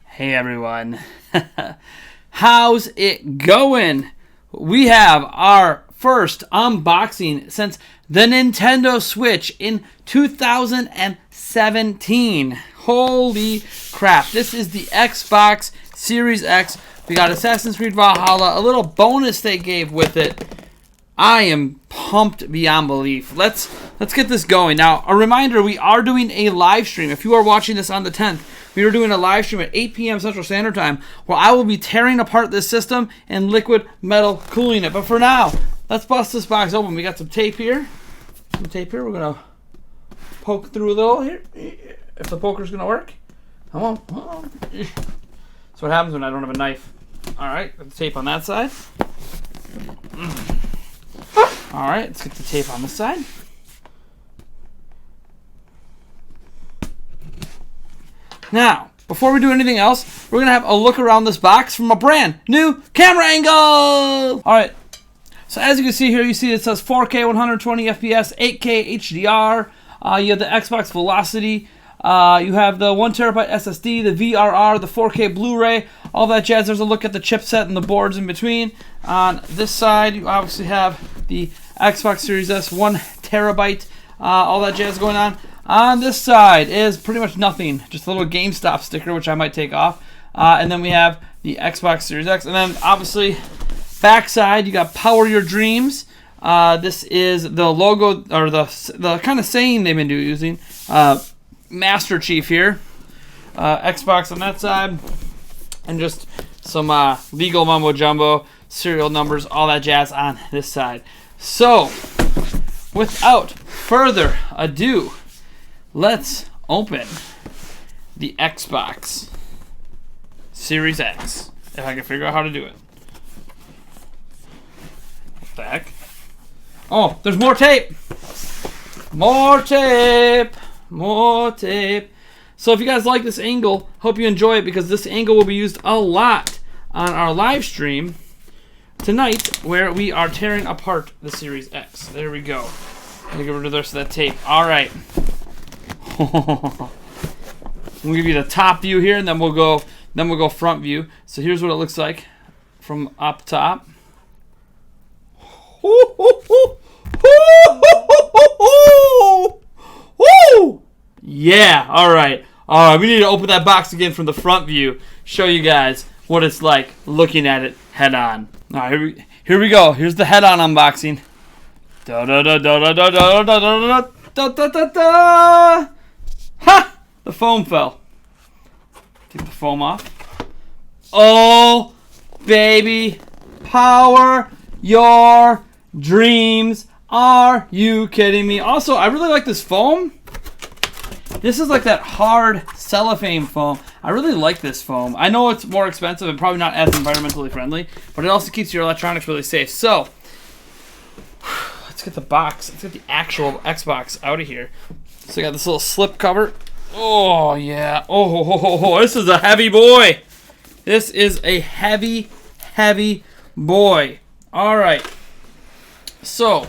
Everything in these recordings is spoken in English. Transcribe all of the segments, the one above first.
Hey everyone, how's it going? We have our first unboxing since the Nintendo Switch in 2017. Holy crap, this is the Xbox Series X. We got Assassin's Creed Valhalla, a little bonus they gave with it. I am pumped beyond belief. Let's get this going. Now, a reminder, we are doing a live stream. If you are watching this on the 10th, we are doing a live stream at 8 p.m. Central Standard Time where I will be tearing apart this system and liquid metal cooling it. But for now, let's bust this box open. We got some tape here. We're going to poke through a little here. If the poker's going to work. Come on. That's what happens when I don't have a knife. All right, got the tape on that side. All right, let's get the tape on this side. Now, before we do anything else, we're going to have a look around this box from a brand new camera angle. All right, so as you can see here, you see it says 4K 120 FPS, 8K HDR. You have the Xbox Velocity. You have the 1TB SSD, the VRR, the 4K Blu-ray, all that jazz. There's a look at the chipset and the boards in between. On this side, you obviously have the Xbox Series S, 1TB, all that jazz going on. On this side is pretty much nothing, just a little GameStop sticker, which I might take off. And then we have the Xbox Series X. And then, obviously, backside, you got Power Your Dreams. This is the logo, or the kind of saying they've been using. Master Chief here. Xbox on that side. And just some legal mumbo-jumbo, serial numbers, all that jazz on this side. So, without further ado, let's open the Xbox Series X, if I can figure out how to do it. What the heck? Oh, there's more tape! More tape! More tape! So if you guys like this angle, hope you enjoy it, because this angle will be used a lot on our live stream tonight, where we are tearing apart the Series X. There we go. I'm gonna get rid of the rest of that tape. Alright. We'll give you the top view here, and then we'll go front view. So here's what it looks like from up top. Yeah, all right. We need to open that box again from the front view, show you guys what it's like looking at it head on. All right, here we go. Here's the head on unboxing. Da da da da da da da da da da da da da. Ha! The foam fell. Take the foam off. Oh, baby. Power your dreams. Are you kidding me? Also, I really like this foam. This is like that hard cellophane foam. I really like this foam. I know it's more expensive and probably not as environmentally friendly, but it also keeps your electronics really safe. So, let's get the box. Let's get the actual Xbox out of here. So, I got this little slip cover. Oh, yeah. Oh, this is a heavy boy. This is a heavy, heavy boy. All right. So,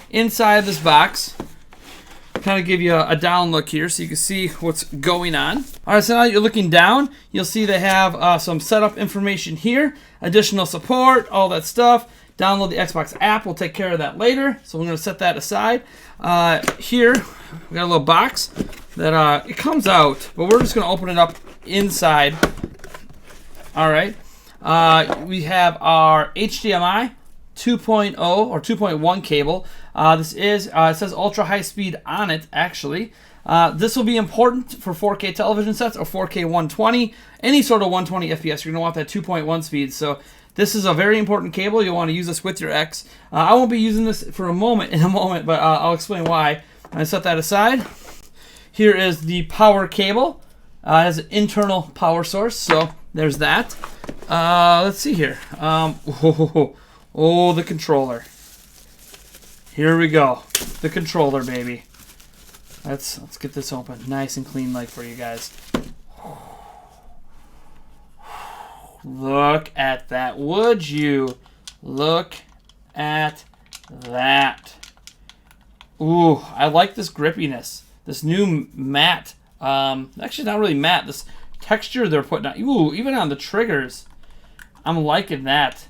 inside this box, kind of give you a down look here so you can see what's going on. All right, so now you're looking down, you'll see they have some setup information here, additional support, all that stuff. Download the Xbox app. We'll take care of that later, so we're going to set that aside. Here, we got a little box that it comes out, but we're just going to open it up inside. All right. We have our HDMI 2.0 or 2.1 cable. This is, it says ultra high speed on it, actually. This will be important for 4K television sets or 4K 120, any sort of 120 FPS. You're going to want that 2.1 speed. So this is a very important cable. You'll want to use this with your X. I won't be using this for in a moment, but I'll explain why. I set that aside. Here is the power cable. It has an internal power source, so there's that. Let's see here. Oh, the controller. Here we go. The controller, baby. Let's get this open nice and clean like for you guys. Look at that. Would you look at that? Ooh, I like this grippiness. this new matte, actually not really matte, this texture they're putting on. Ooh, even on the triggers, I'm liking that.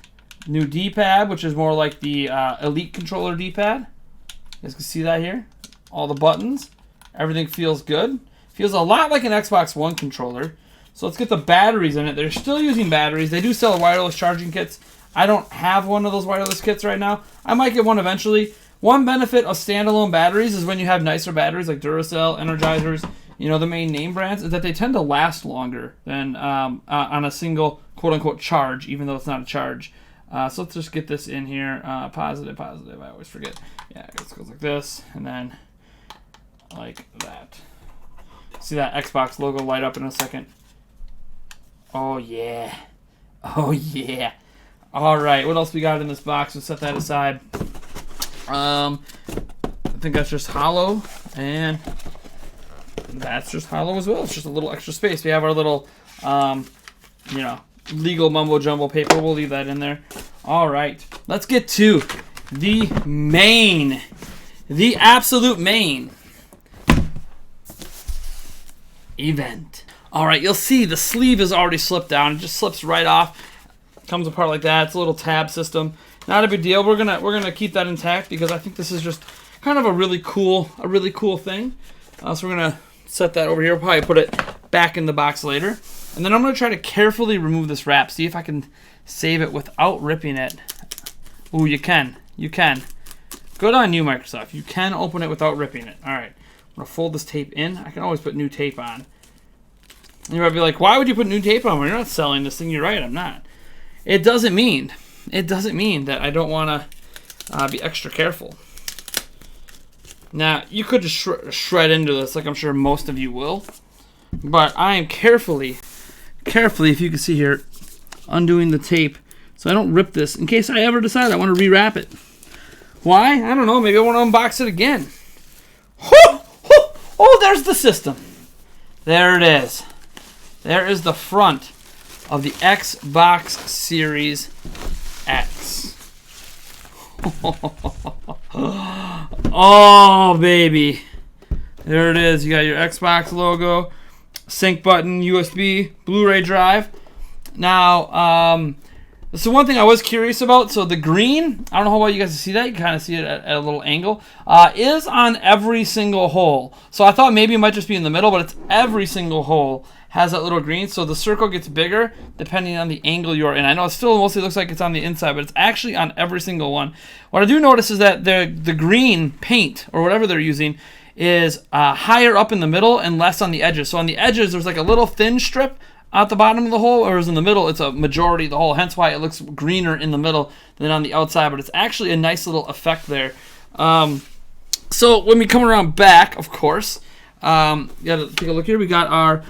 New D-pad, which is more like the Elite controller D-pad. You guys can see that here. All the buttons. Everything feels good. Feels a lot like an Xbox One controller. So let's get the batteries in it. They're still using batteries. They do sell wireless charging kits. I don't have one of those wireless kits right now. I might get one eventually. One benefit of standalone batteries is when you have nicer batteries like Duracell, Energizers, you know, the main name brands, is that they tend to last longer than on a single quote-unquote charge, even though it's not a charge. So let's just get this in here. Positive, positive. I always forget. Yeah, it goes like this, and then like that. See that Xbox logo light up in a second. Oh, yeah. Oh, yeah. All right, what else we got in this box? We'll set that aside. I think that's just hollow, and that's just hollow as well. It's just a little extra space. We have our little, you know, legal mumbo-jumbo paper. We'll leave that in there. All right, let's get to the main, the absolute main event. All right, you'll see the sleeve is already slipped down. It just slips right off. Comes apart like that. It's a little tab system. Not a big deal. We're gonna keep that intact because I think this is just kind of a really cool thing. So we're gonna set that over here. We'll probably put it back in the box later. And then I'm gonna try to carefully remove this wrap. See if I can save it without ripping it. Ooh, you can. You can. Good on you, Microsoft. You can open it without ripping it. All right. I'm gonna fold this tape in. I can always put new tape on. You might be like, why would you put new tape on when you're not selling this thing? You're right, I'm not. It doesn't mean that I don't want to be extra careful. Now, you could just shred into this like I'm sure most of you will. But I am carefully, if you can see here, undoing the tape so I don't rip this in case I ever decide I want to rewrap it. Why? I don't know. Maybe I want to unbox it again. Oh, there's the system. There it is. There is the front of the Xbox Series X. Oh, baby. There it is. You got your Xbox logo, sync button, USB, Blu-ray drive. Now, so one thing I was curious about, so the green, I don't know how well you guys can see that. You can kind of see it at a little angle, is on every single hole. So I thought maybe it might just be in the middle, but it's every single hole has that little green, so the circle gets bigger depending on the angle you're in. I know it still mostly looks like it's on the inside, but it's actually on every single one. What I do notice is that the green paint, or whatever they're using, is higher up in the middle and less on the edges. So on the edges, there's like a little thin strip at the bottom of the hole, whereas in the middle, it's a majority of the hole, hence why it looks greener in the middle than on the outside, but it's actually a nice little effect there. So when we come around back, of course, you gotta take a look here. We got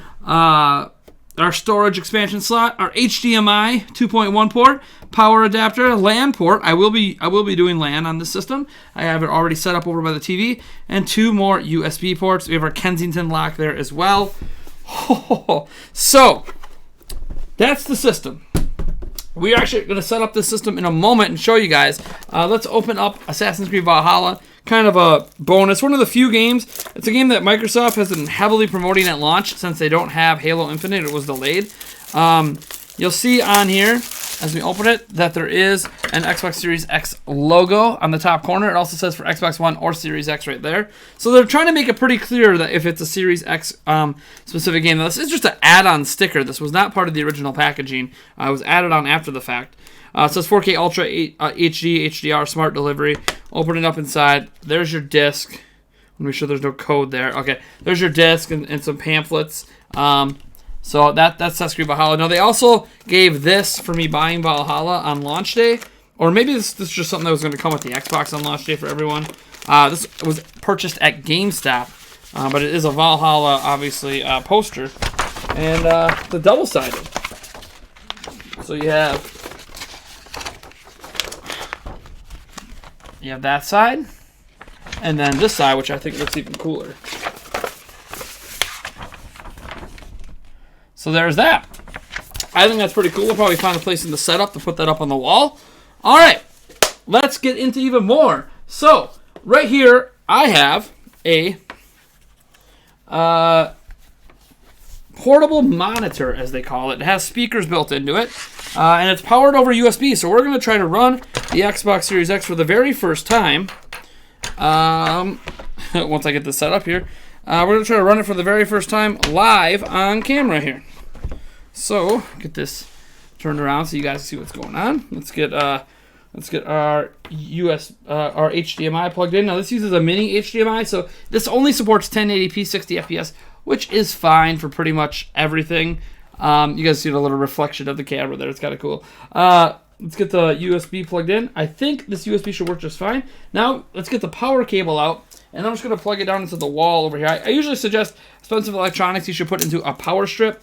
our storage expansion slot, our HDMI 2.1 port, power adapter, LAN port. I will be doing LAN on this system. I have it already set up over by the TV, and 2 more USB ports. We have our Kensington lock there as well. So that's the system. We're actually going to set up this system in a moment and show you guys. Let's open up Assassin's Creed Valhalla. Kind of a bonus. One of the few games. It's a game that Microsoft has been heavily promoting at launch since they don't have Halo Infinite. It was delayed. You'll see on here, as we open it, that there is an Xbox Series X logo on the top corner. It also says for Xbox One or Series X right there. So they're trying to make it pretty clear that if it's a Series X specific game. Now, this is just an add-on sticker. This was not part of the original packaging. It was added on after the fact. It says 4K Ultra HD, HDR, Smart Delivery. Open it up inside. There's your disc. Let me make sure there's no code there. Okay, there's your disc and some pamphlets. So that's Assassin's Creed Valhalla. Now, they also gave this for me buying Valhalla on launch day. Or maybe this is just something that was going to come with the Xbox on launch day for everyone. This was purchased at GameStop. But it is a Valhalla, obviously, poster. And the double-sided. So you have that side. And then this side, which I think looks even cooler. So there's that. I think that's pretty cool. We'll probably find a place in the setup to put that up on the wall. All right, let's get into even more. So right here, I have a portable monitor, as they call it. It has speakers built into it, and it's powered over USB. So we're going to try to run the Xbox Series X for the very first time. Once I get this set up here, we're going to try to run it for the very first time live on camera here. So get this turned around so you guys see what's going on. Let's get our HDMI plugged in. Now this uses a mini HDMI, so this only supports 1080p 60 FPS, which is fine for pretty much everything. You guys see the little reflection of the camera there. It's kind of cool. Let's get the USB plugged in. I think this USB should work just fine. Now let's get the power cable out, and I'm just going to plug it down into the wall over here. I usually suggest expensive electronics you should put into a power strip,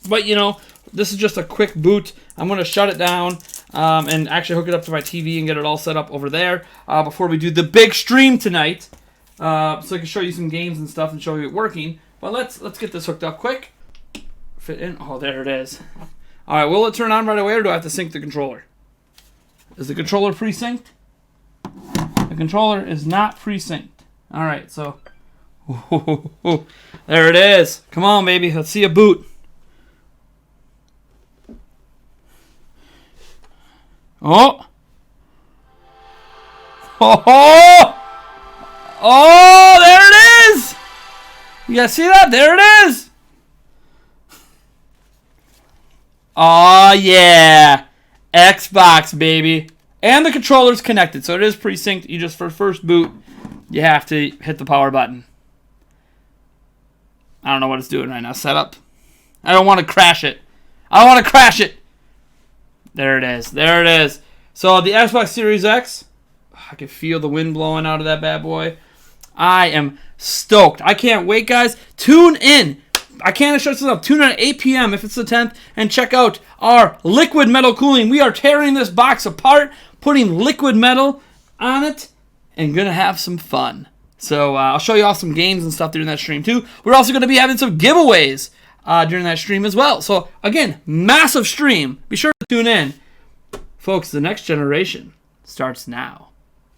but you know, this is just a quick boot. I'm going to shut it down and actually hook it up to my TV and get it all set up over there before we do the big stream tonight. So I can show you some games and stuff and show you it working. But let's get this hooked up quick. Fit in. Oh, there it is. All right, will it turn on right away, or do I have to sync the controller? Is the controller pre-synced? The controller is not pre-synced. All right, so there it is. Come on, baby. Let's see a boot. Oh. Oh. Oh, there it is. You guys see that? There it is. Oh, yeah. Xbox, baby. And the controller's connected, so it is pre-synced. You just, for first boot, you have to hit the power button. I don't know what it's doing right now. Setup. I don't want to crash it. I don't want to crash it. There it is. There it is. So the Xbox Series X, I can feel the wind blowing out of that bad boy. I am stoked. I can't wait, guys. Tune in. I can't stress this enough. Tune in at 8 p.m. if it's the 10th and check out our liquid metal cooling. We are tearing this box apart, putting liquid metal on it, and going to have some fun. So I'll show you all some games and stuff during that stream too. We're also going to be having some giveaways during that stream as well. So again, massive stream. Be sure to tune in. Folks, the next generation starts now.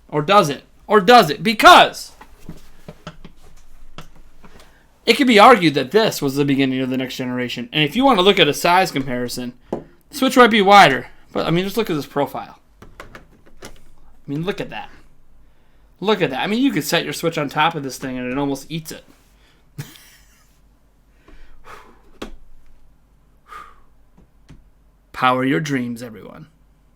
Or does it? Or does it? Because it could be argued that this was the beginning of the next generation. And if you want to look at a size comparison, the Switch might be wider. But, I mean, just look at this profile. I mean, look at that. Look at that. I mean, you could set your Switch on top of this thing and it almost eats it. Power your dreams, everyone.